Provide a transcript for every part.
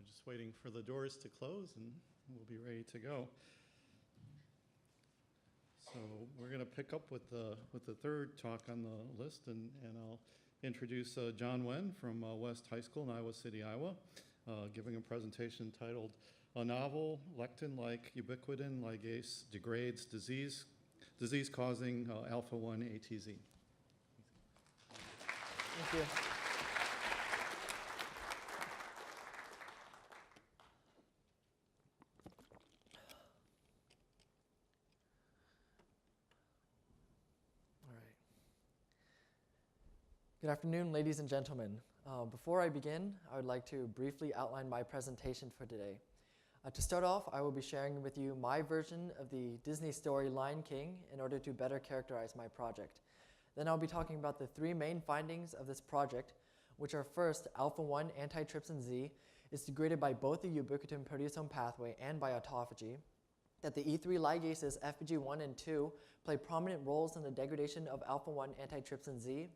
just waiting for the doors to close and we'll be ready to go. So we're going to pick up with the third talk on the list, and I'll introduce John Wen from West High School in Iowa City, Iowa, giving a presentation titled "A Novel Lectin-like Ubiquitin Ligase Degrades Disease-Causing Alpha-1 ATZ." Thank you. Good afternoon, ladies and gentlemen. Before I begin, I would like to briefly outline my presentation for today. To start off, I will be sharing with you my version of the Disney story Lion King in order to better characterize my project. Then I'll be talking about the three main findings of this project, which are first, alpha-1 antitrypsin Z is degraded by both the ubiquitin proteasome pathway and by autophagy, that the E3 ligases FBG1 and 2 play prominent roles in the degradation of alpha-1 antitrypsin Z,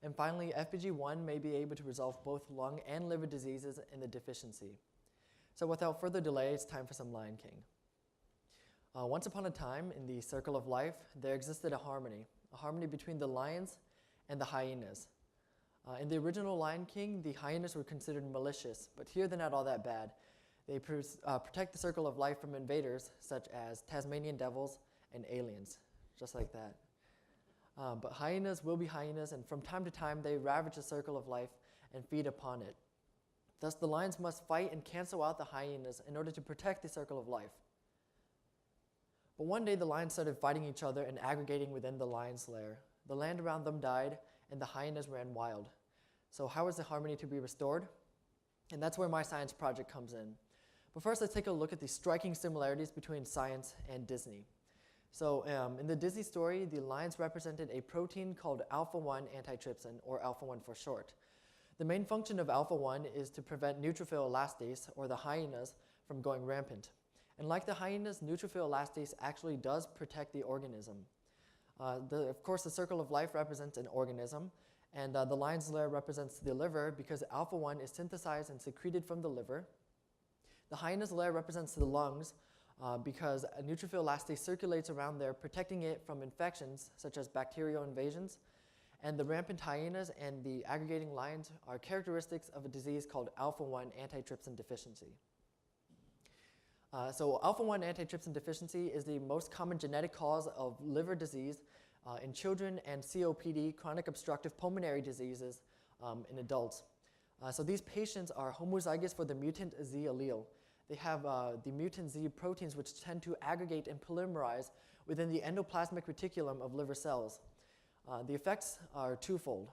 and finally, FBG1 may be able to resolve both lung and liver diseases in the deficiency. So without further delay, it's time for some Lion King. Once upon a time, in the circle of life, there existed a harmony between the lions and the hyenas. In the original Lion King, the hyenas were considered malicious, but here they're not all that bad. They protect the circle of life from invaders, such as Tasmanian devils and aliens, just like that. But hyenas will be hyenas, and from time to time they ravage the circle of life and feed upon it. Thus the lions must fight and cancel out the hyenas in order to protect the circle of life. But one day the lions started fighting each other and aggregating within the lion's lair. The land around them died and the hyenas ran wild. So how is the harmony to be restored? And that's where my science project comes in. But first let's take a look at the striking similarities between science and Disney. So in the Disney story, the lions represented a protein called alpha-1 antitrypsin, or alpha-1 for short. The main function of alpha-1 is to prevent neutrophil elastase, or the hyenas, from going rampant. And like the hyenas, neutrophil elastase actually does protect the organism. Of course, the circle of life represents an organism, and the lion's lair represents the liver because alpha-1 is synthesized and secreted from the liver. The hyena's lair represents the lungs, because a neutrophil elastase circulates around there, protecting it from infections such as bacterial invasions. And the rampant hyenas and the aggregating lions are characteristics of a disease called alpha-1 antitrypsin deficiency. So alpha-1 antitrypsin deficiency is the most common genetic cause of liver disease in children and COPD, chronic obstructive pulmonary diseases, in adults. So these patients are homozygous for the mutant Z allele. They have the mutant Z proteins which tend to aggregate and polymerize within the endoplasmic reticulum of liver cells. The effects are twofold.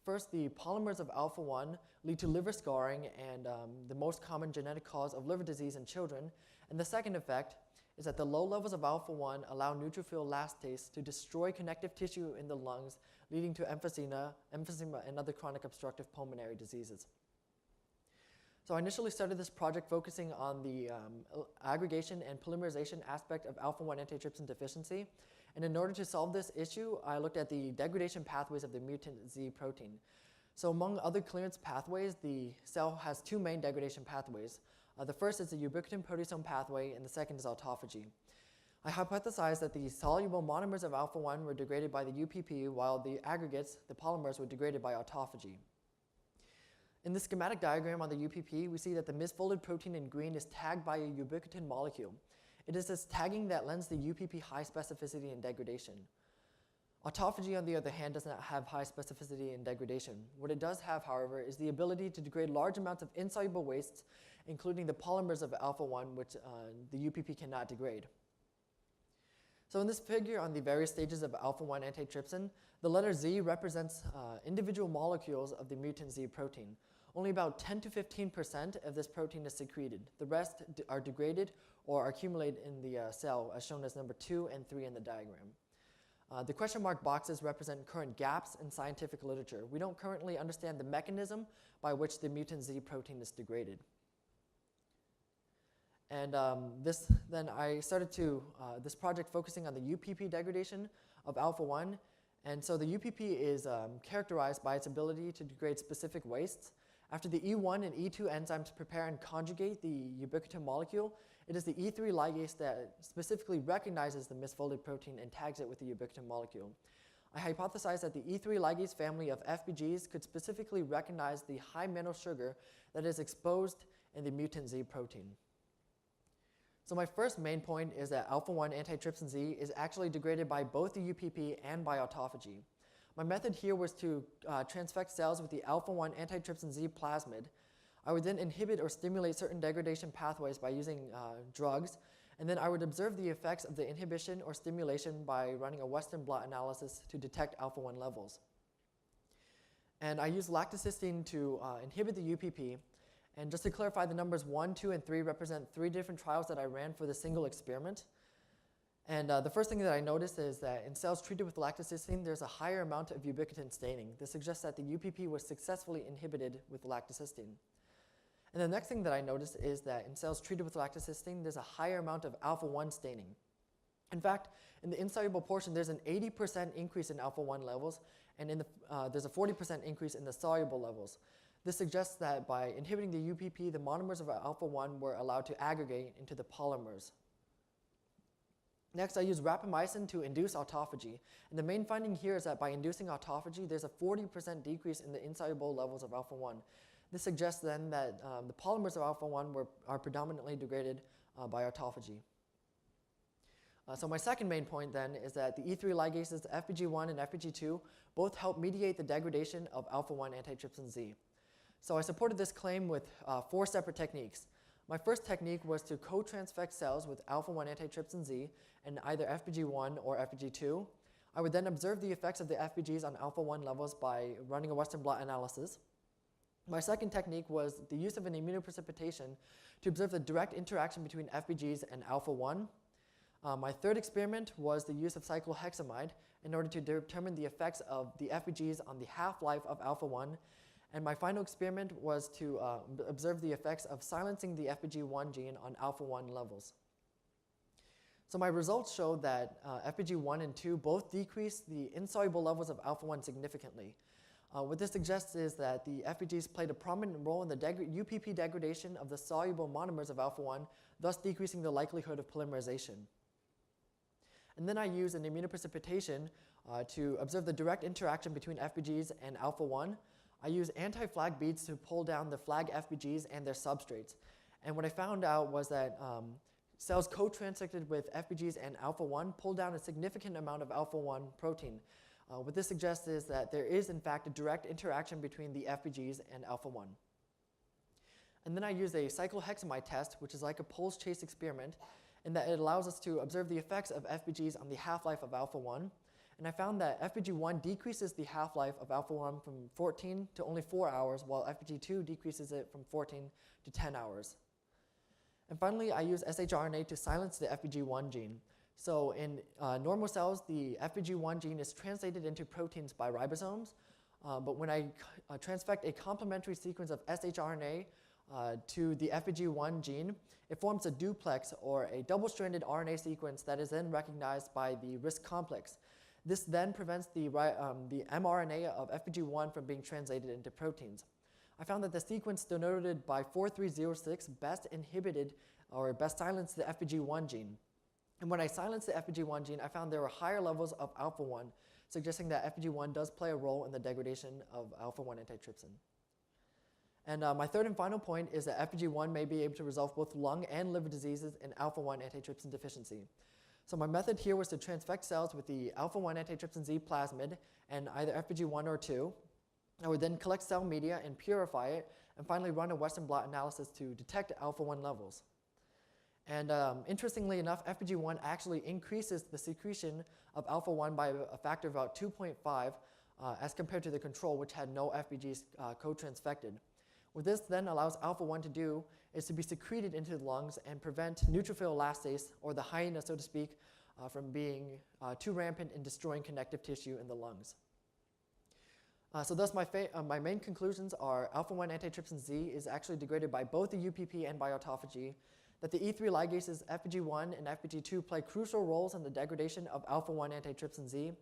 First, the polymers of alpha-1 lead to liver scarring and the most common genetic cause of liver disease in children. And the second effect is that the low levels of alpha-1 allow neutrophil elastase to destroy connective tissue in the lungs, leading to emphysema and other chronic obstructive pulmonary diseases. So I initially started this project focusing on the aggregation and polymerization aspect of alpha-1 antitrypsin deficiency. And in order to solve this issue, I looked at the degradation pathways of the mutant Z protein. So among other clearance pathways, the cell has two main degradation pathways. The first is the ubiquitin proteasome pathway, and the second is autophagy. I hypothesized that the soluble monomers of alpha-1 were degraded by the UPP, while the aggregates, the polymers, were degraded by autophagy. In the schematic diagram on the UPP, we see that the misfolded protein in green is tagged by a ubiquitin molecule. It is this tagging that lends the UPP high specificity and degradation. Autophagy, on the other hand, does not have high specificity and degradation. What it does have, however, is the ability to degrade large amounts of insoluble wastes, including the polymers of alpha-1, which the UPP cannot degrade. So in this figure on the various stages of alpha-1 antitrypsin, the letter Z represents individual molecules of the mutant Z protein. Only about 10 to 15% of this protein is secreted. The rest are degraded or accumulate in the cell, as shown as number 2 and 3 in the diagram. The question mark boxes represent current gaps in scientific literature. We don't currently understand the mechanism by which the mutant Z protein is degraded. And then I started this project focusing on the UPP degradation of alpha-1. And so the UPP is characterized by its ability to degrade specific wastes, After the E1 and E2 enzymes prepare and conjugate the ubiquitin molecule, it is the E3 ligase that specifically recognizes the misfolded protein and tags it with the ubiquitin molecule. I hypothesized that the E3 ligase family of FBGs could specifically recognize the high mannose sugar that is exposed in the mutant Z protein. So my first main point is that alpha-1 antitrypsin Z is actually degraded by both the UPP and by autophagy. My method here was to transfect cells with the alpha-1 antitrypsin Z plasmid. I would then inhibit or stimulate certain degradation pathways by using drugs, and then I would observe the effects of the inhibition or stimulation by running a Western blot analysis to detect alpha-1 levels. And I used lactocysteine to inhibit the UPP. And just to clarify, the numbers 1, 2, and 3 represent 3 different trials that I ran for the single experiment. And the first thing that I noticed is that in cells treated with lactocysteine, there's a higher amount of ubiquitin staining. This suggests that the UPP was successfully inhibited with lactocysteine. And the next thing that I noticed is that in cells treated with lactocysteine, there's a higher amount of alpha-1 staining. In fact, in the insoluble portion, there's an 80% increase in alpha-1 levels, and there's a 40% increase in the soluble levels. This suggests that by inhibiting the UPP, the monomers of alpha-1 were allowed to aggregate into the polymers. Next, I used rapamycin to induce autophagy. And the main finding here is that by inducing autophagy, there's a 40% decrease in the insoluble levels of alpha-1. This suggests then that the polymers of alpha-1 are predominantly degraded by autophagy. So my second main point then is that the E3 ligases FBG1 and FBG2 both help mediate the degradation of alpha-1 antitrypsin Z. So I supported this claim with 4 separate techniques. My first technique was to co-transfect cells with alpha-1 antitrypsin Z in either FBG1 or FBG2. I would then observe the effects of the FBGs on alpha-1 levels by running a Western blot analysis. My second technique was the use of an immunoprecipitation to observe the direct interaction between FBGs and alpha-1. My third experiment was the use of cyclohexamide in order to determine the effects of the FBGs on the half-life of alpha-1. And my final experiment was to observe the effects of silencing the FBG1 gene on alpha-1 levels. So my results showed that FBG1 and 2 both decreased the insoluble levels of alpha-1 significantly. What this suggests is that the FBGs played a prominent role in the UPP degradation of the soluble monomers of alpha-1, thus decreasing the likelihood of polymerization. And then I used an immunoprecipitation to observe the direct interaction between FBGs and alpha-1. I used anti-flag beads to pull down the flag FBGs and their substrates. And what I found out was that cells co-transfected with FBGs and alpha-1 pulled down a significant amount of alpha-1 protein. What this suggests is that there is, in fact, a direct interaction between the FBGs and alpha-1. And then I used a cyclohexamide test, which is like a pulse chase experiment, in that it allows us to observe the effects of FBGs on the half-life of alpha-1. And I found that FBG1 decreases the half-life of alpha-1 from 14 to only 4 hours, while FBG2 decreases it from 14 to 10 hours. And finally, I used shRNA to silence the FBG1 gene. So in normal cells, the FBG1 gene is translated into proteins by ribosomes. But when I transfect a complementary sequence of shRNA to the FBG1 gene, it forms a duplex or a double-stranded RNA sequence that is then recognized by the RISC complex. This then prevents the mRNA of FBG1 from being translated into proteins. I found that the sequence denoted by 4306 best inhibited or best silenced the FBG1 gene. And when I silenced the FBG1 gene, I found there were higher levels of alpha-1, suggesting that FBG1 does play a role in the degradation of alpha-1 antitrypsin. And my third and final point is that FBG1 may be able to resolve both lung and liver diseases in alpha-1 antitrypsin deficiency. So my method here was to transfect cells with the alpha-1 antitrypsin Z plasmid and either FBG1 or 2. I would then collect cell media and purify it, and finally run a Western blot analysis to detect alpha-1 levels. And interestingly enough, FBG1 actually increases the secretion of alpha-1 by a factor of about 2.5 as compared to the control, which had no FBGs co-transfected. What this then allows alpha-1 to do is to be secreted into the lungs and prevent neutrophil elastase, or the hyena, so to speak, from being too rampant in destroying connective tissue in the lungs. So thus my main conclusions are alpha-1 antitrypsin Z is actually degraded by both the UPP and by autophagy, that the E3 ligases FBG1 and FBG2 play crucial roles in the degradation of alpha-1 antitrypsin Z,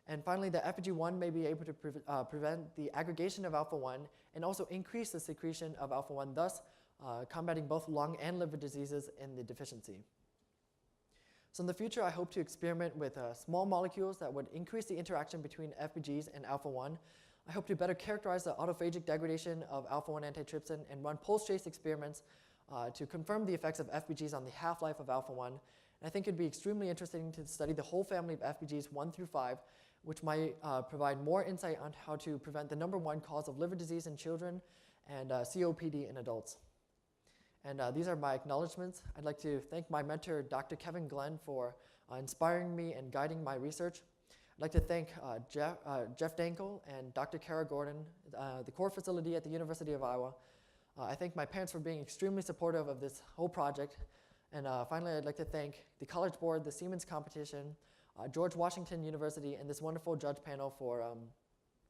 And finally, the FBG1 may be able to prevent the aggregation of alpha-1 and also increase the secretion of alpha-1, thus combating both lung and liver diseases in the deficiency. So in the future, I hope to experiment with small molecules that would increase the interaction between FBGs and alpha-1. I hope to better characterize the autophagic degradation of alpha-1 antitrypsin and run pulse-trace experiments to confirm the effects of FBGs on the half-life of alpha-1. And I think it would be extremely interesting to study the whole family of FBGs 1 through 5, which might provide more insight on how to prevent the #1 cause of liver disease in children and COPD in adults. And these are my acknowledgments. I'd like to thank my mentor, Dr. Kevin Glenn, for inspiring me and guiding my research. I'd like to thank Jeff Dankel and Dr. Kara Gordon, the core facility at the University of Iowa. I thank my parents for being extremely supportive of this whole project. And finally, I'd like to thank the College Board, the Siemens Competition, George Washington University, and this wonderful judge panel for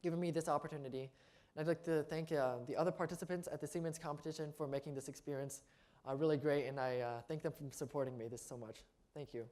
giving me this opportunity. And I'd like to thank the other participants at the Siemens Competition for making this experience really great, and I thank them for supporting me this so much. Thank you.